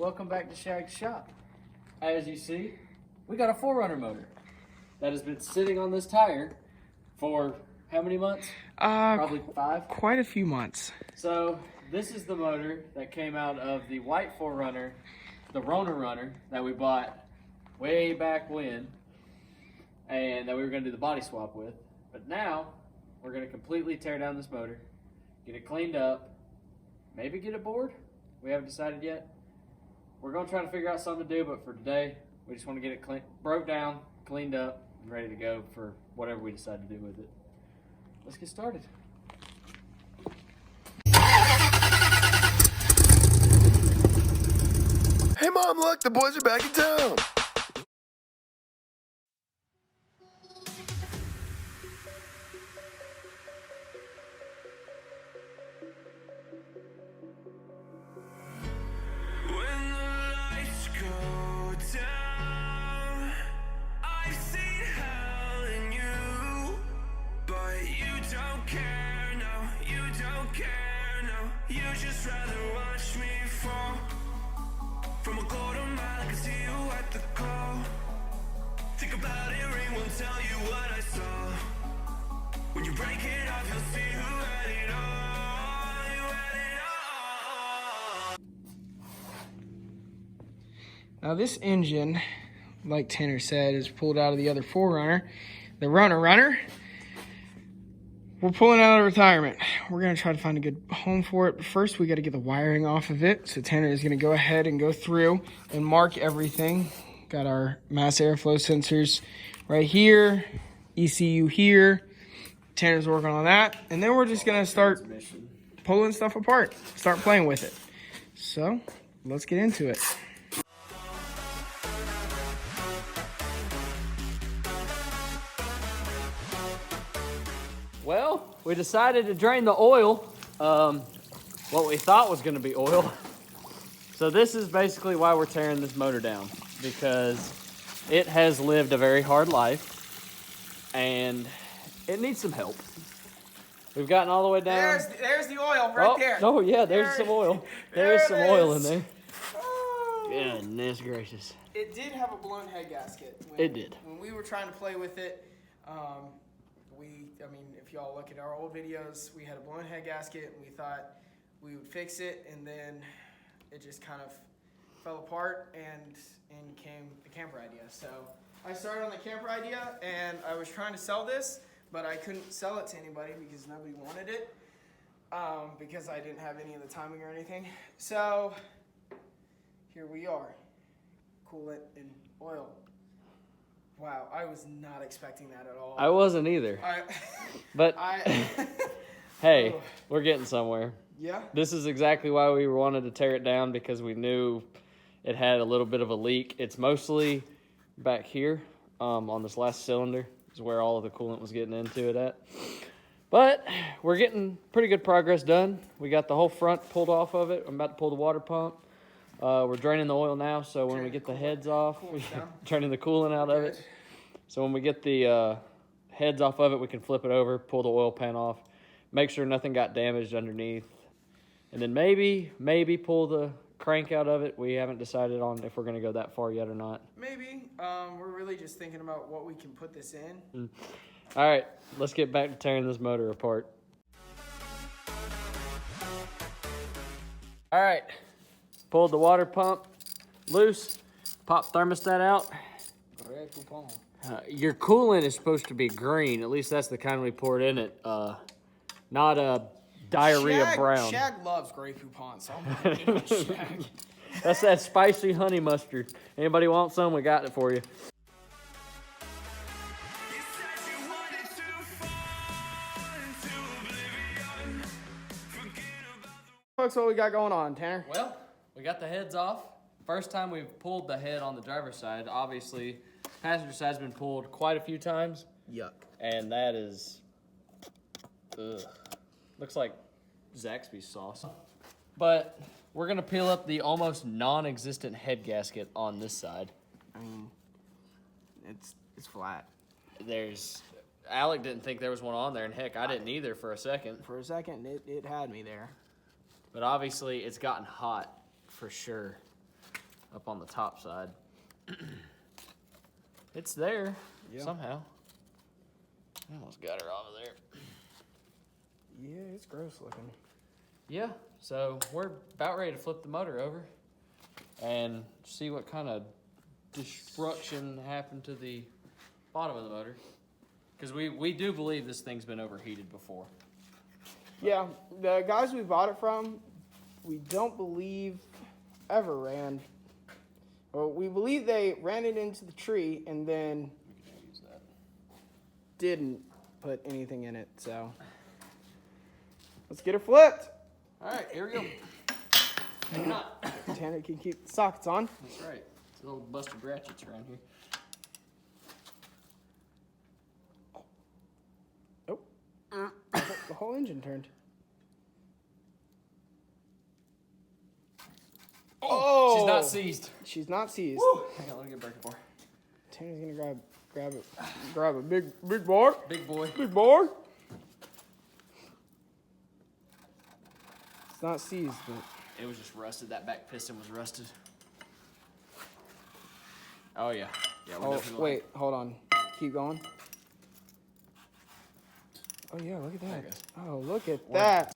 welcome back to Shag's shop. As you see, we got a 4Runner motor that has been sitting on this tire for how many months? Probably 5. Quite a few months. So this is the motor that came out of the white 4Runner, the Rona Runner that we bought way back when, and that we were going to do the body swap with. But now we're going to completely tear down this motor, get it cleaned up, maybe get it bored. We haven't decided yet. We're going to try to figure out something to do, but for today, we just want to get it broke down, cleaned up, and ready to go for whatever we decide to do with it. Let's get started. Hey Mom, look, the boys are back in town. You just rather watch me fall from a quarter mile. I can see you at the call. Think about it, ring won't tell you what I saw. When you break it off, you'll see who had it all. You had it all. Now this engine, like Tanner said, is pulled out of the other 4Runner, the Rona Runner. We're pulling out of retirement. We're gonna try to find a good home for it, but first we gotta get the wiring off of it. So Tanner is gonna go ahead and go through and mark everything. Got our mass airflow sensors right here, ECU here. Tanner's working on that. And then we're just gonna start pulling stuff apart, start playing with it. So let's get into it. Well, we decided to drain the oil, what we thought was going to be oil. So this is basically why we're tearing this motor down, because it has lived a very hard life and it needs some help. We've gotten all the way down. There's the oil right there. Oh yeah, there's some oil. There's some oil in there. Oh. Goodness gracious. It did have a blown head gasket. It did. When we were trying to play with it, I mean, if y'all look at our old videos, we had a blown head gasket, and we thought we would fix it, and then it just kind of fell apart, and came the camper idea. So I started on the camper idea, and I was trying to sell this, but I couldn't sell it to anybody because nobody wanted it, because I didn't have any of the timing or anything. So here we are, coolant and oil. Wow, I was not expecting that at all. I wasn't either. But hey, we're getting somewhere. Yeah. This is exactly why we wanted to tear it down, because we knew it had a little bit of a leak. It's mostly back here on this last cylinder is where all of the coolant was getting into it at. But we're getting pretty good progress done. We got the whole front pulled off of it. I'm about to pull the water pump. We're draining the oil now, so when we get the heads off, turning the coolant out of it. So when we get the heads off of it, we can flip it over, pull the oil pan off, make sure nothing got damaged underneath, and then maybe pull the crank out of it. We haven't decided on if we're going to go that far yet or not. Maybe. We're really just thinking about what we can put this in. All right, let's get back to tearing this motor apart. All right. Pulled the water pump loose, pop thermostat out. Your coolant is supposed to be green. At least that's the kind we poured in it. Not a diarrhea brown. Shag loves Grey Poupon, so I'm going to give it Shag. That's that spicy honey mustard. Anybody want some? We got it for you. Folks, what we got going on, Tanner? Well, we got the heads off. First time we've pulled the head on the driver's side. Obviously, passenger side's been pulled quite a few times. Yuck. And that is, looks like Zaxby's sauce. But we're gonna peel up the almost non-existent head gasket on this side. I mean, it's flat. Alec didn't think there was one on there, and heck, I didn't either for a second. For a second, it had me there. But obviously, it's gotten hot for sure. up on the top side. It's there somehow. I almost got her out of there. Yeah, it's gross looking. Yeah, so we're about ready to flip the motor over and see what kind of destruction happened to the bottom of the motor. Because we do believe this thing's been overheated before. Yeah, the guys we bought it from, we don't believe ever ran. Well, we believe they ran it into the tree and then We can use that. didn't put anything in it. So let's get her flipped. All right, here we go. Maybe not. Tanner can keep the sockets on. That's right. It's little busted ratchets around here. The whole engine turned. Oh! She's not seized. She's not seized. Woo! Hang on, let me get a breaker for her. Tanner's gonna grab a big board. Big boy. Big board. It's not seized, but It was just rusted. That back piston was rusted. Oh, yeah. Yeah, we're oh definitely wait, hold on. Keep going. Oh yeah, look at There it that. goes. Oh, look at that.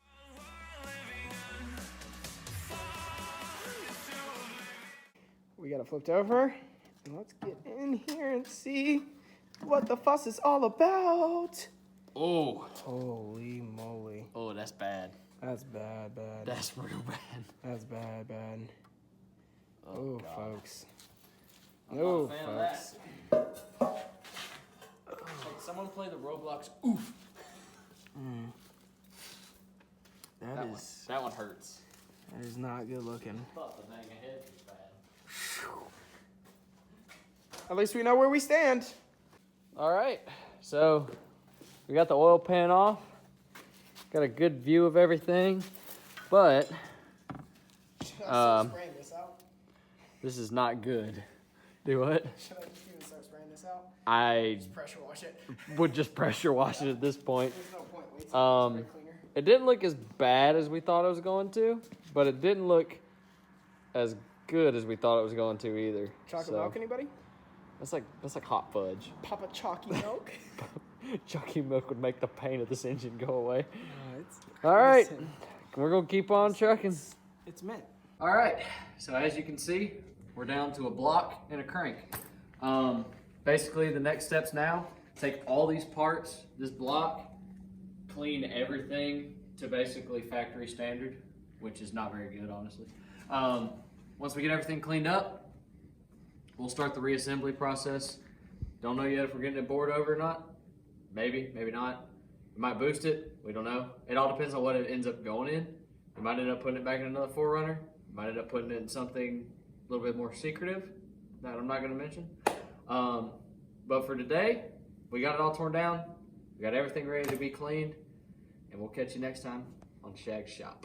We got it flipped over. And let's get in here and see what the fuss is all about. Oh. Holy moly. Oh, that's bad. That's bad. That's real bad. That's bad. Oh, Oh, God. folks. I'm not Oh, a fan of folks. that. Hey, someone play the Roblox oof. That one hurts. That is not good looking. I thought the thing ahead was bad. At least we know where we stand. All right, so we got the oil pan off. Got a good view of everything, but Should I start spraying this out? this is not good. Do what? Should I just even start spraying this out? I Just pressure wash it. would just pressure wash it at this point. There's no point. Wait till it's spray cleaner. It didn't look as bad as we thought it was going to, but it didn't look as good as we thought it was going to either. Chocolate So, milk, anybody? That's like hot fudge. Papa chalky milk. Chalky milk would make the pain of this engine go away. It's All right, listen, we're gonna keep on trucking. it's mint. All right, so as you can see, we're down to a block and a crank. Basically, the next steps now, take all these parts, this block, clean everything to basically factory standard, which is not very good, honestly. Once we get everything cleaned up, we'll start the reassembly process. Don't know yet if we're getting it bored over or not. Maybe, maybe not. We might boost it, we don't know. It all depends on what it ends up going in. We might end up putting it back in another 4Runner. We might end up putting it in something a little bit more secretive that I'm not gonna mention. But for today, we got it all torn down. We got everything ready to be cleaned. And we'll catch you next time on Shag's Shop.